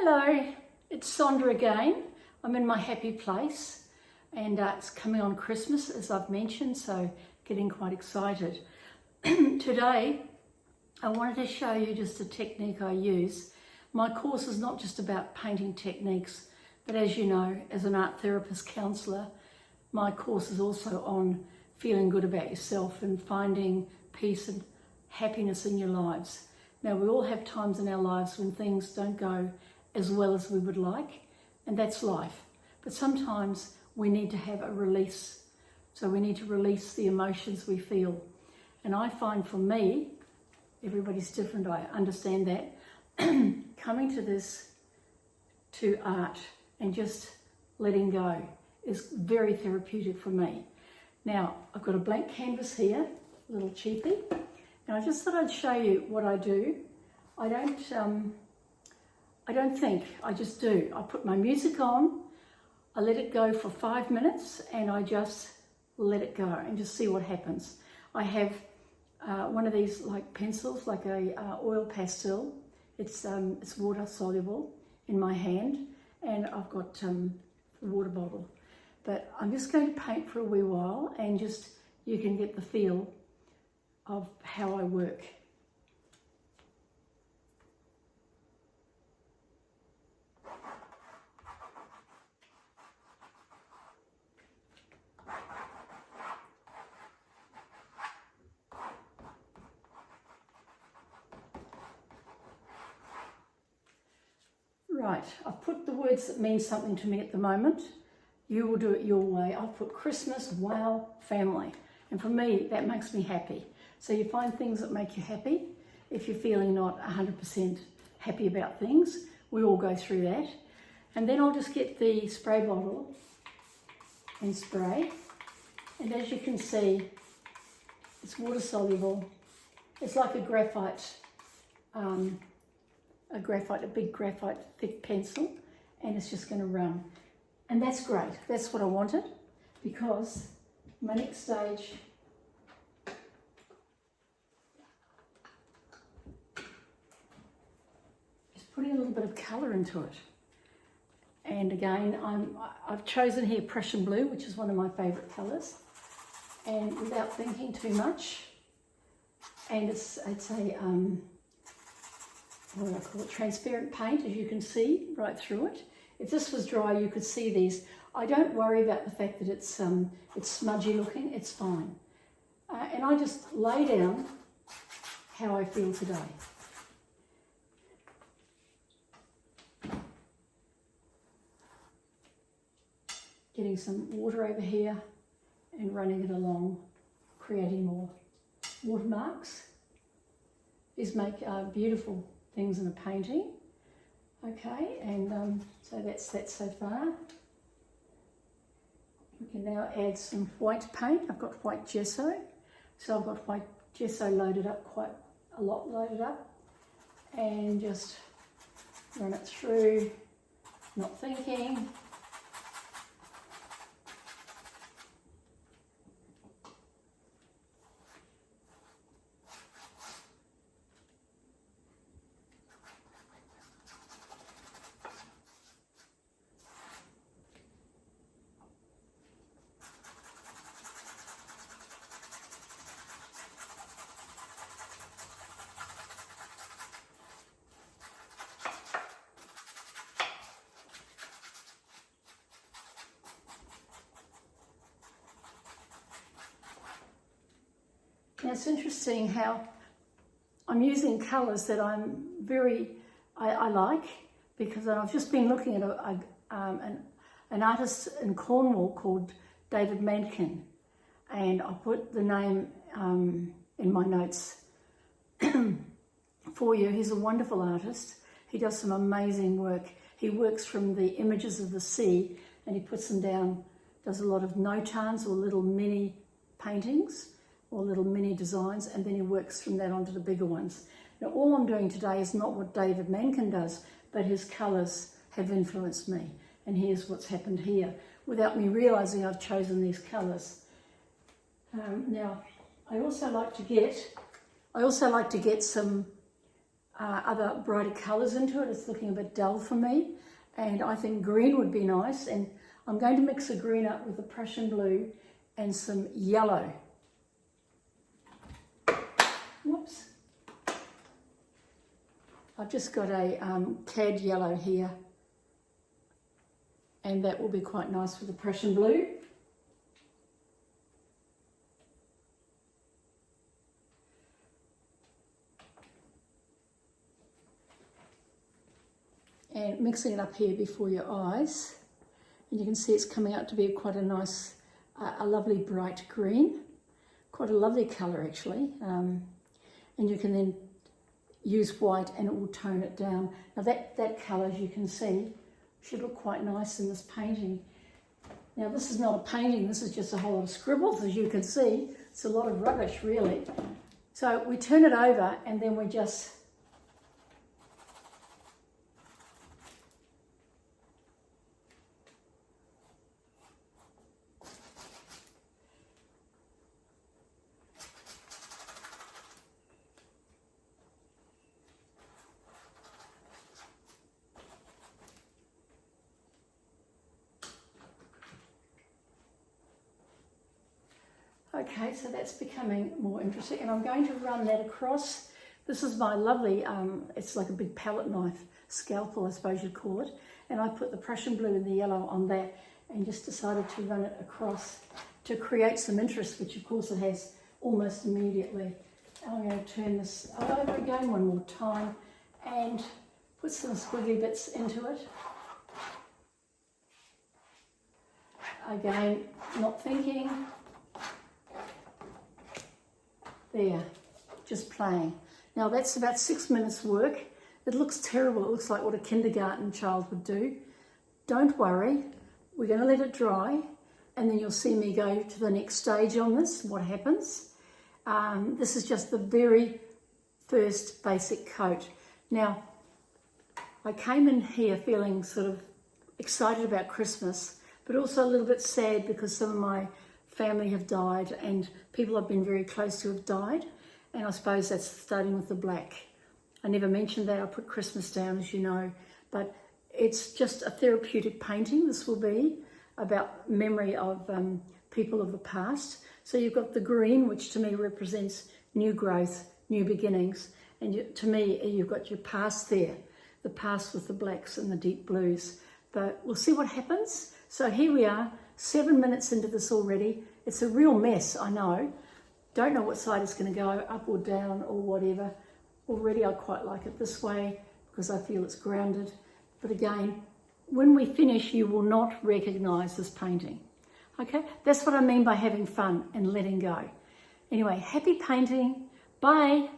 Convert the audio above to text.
Hello, it's Sondra again. I'm in my happy place and it's coming on Christmas, as I've mentioned, so getting quite excited. Today, I wanted to show you just a technique I use. My course is not just about painting techniques, but as you know, as an art therapist counsellor, my course is also on feeling good about yourself and finding peace and happiness in your lives. Now, we all have times in our lives when things don't go as well as we would like, and that's life. But sometimes we need to have a release. So we need to release the emotions we feel. And I find for me, everybody's different, I understand that, coming to art and just letting go is very therapeutic for me. Now, I've got a blank canvas here, a little cheapie. Now, I just thought I'd show you what I do. I don't think, I just do. I put my music on, I let it go for 5 minutes, and I just let it go and just see what happens. I have one of these like pencils, like a oil pastel. It's water soluble in my hand, and I've got a water bottle. But I'm just going to paint for a wee while, and just you can get the feel of how I work. Right, I've put the words that mean something to me at the moment. You will do it your way. I've put Christmas, wow, family. And for me, that makes me happy. So you find things that make you happy. If you're feeling not 100% happy about things, we all go through that. And then I'll just get the spray bottle and spray. And as you can see, it's water soluble. It's like a big graphite thick pencil, and it's just going to run. And that's great. That's what I wanted, because my next stage is putting a little bit of colour into it. And again, I've chosen here Prussian blue, which is one of my favourite colours, and without thinking too much. And it's a what do I call it, transparent paint, as you can see right through it. If this was dry, you could see these. I don't worry about the fact that it's smudgy looking, it's fine. And I just lay down how I feel today. Getting some water over here and running it along, creating more watermarks. These make beautiful things in a painting. Okay, and so that's that so far. We can now add some white paint. I've got white gesso. So I've got white gesso loaded up, quite a lot loaded up. And just run it through, not thinking. Now it's interesting how I'm using colours that I like, because I've just been looking at an artist in Cornwall called David Mankin, and I put the name in my notes for you. He's a wonderful artist. He does some amazing work. He works from the images of the sea and he puts them down, does a lot of no-tans or little mini paintings or little mini designs, and then he works from that onto the bigger ones. Now, all I'm doing today is not what David Mankin does, but his colours have influenced me. And here's what's happened here, without me realising I've chosen these colours. Now, I also like to get some other brighter colours into it. It's looking a bit dull for me, and I think green would be nice, and I'm going to mix the green up with the Prussian blue and some yellow. Whoops. I've just got a cad yellow here, and that will be quite nice with the Prussian blue. And mixing it up here before your eyes, and you can see it's coming out to be quite a nice, a lovely bright green, quite a lovely colour actually, and you can then use white and it will tone it down. Now that colour, as you can see, should look quite nice in this painting. Now this is not a painting, this is just a whole lot of scribbles, as you can see. It's a lot of rubbish really. So we turn it over and then we just okay, so that's becoming more interesting, and I'm going to run that across. This is my lovely, it's like a big palette knife, scalpel I suppose you'd call it, and I put the Prussian blue and the yellow on that and just decided to run it across to create some interest, which of course it has almost immediately. And I'm going to turn this over again one more time and put some squiggly bits into it. Again, not thinking. There, just playing. Now that's about 6 minutes work. It looks terrible. It looks like what a kindergarten child would do. Don't worry. We're going to let it dry, and then you'll see me go to the next stage on this, what happens. This is just the very first basic coat. Now, I came in here feeling sort of excited about Christmas, but also a little bit sad because some of my family have died and people I've been very close to have died, and I suppose that's starting with the black. I never mentioned that. I put Christmas down, as you know, but it's just a therapeutic painting. This will be about memory of people of the past. So you've got the green, which to me represents new growth, new beginnings, and to me you've got your past there, the past with the blacks and the deep blues. But we'll see what happens. So here we are, 7 minutes into this already. It's a real mess, I know. Don't know what side it's going to go, up or down or whatever. Already I quite like it this way because I feel it's grounded. But again, when we finish, you will not recognise this painting. Okay, that's what I mean by having fun and letting go. Anyway, happy painting. Bye.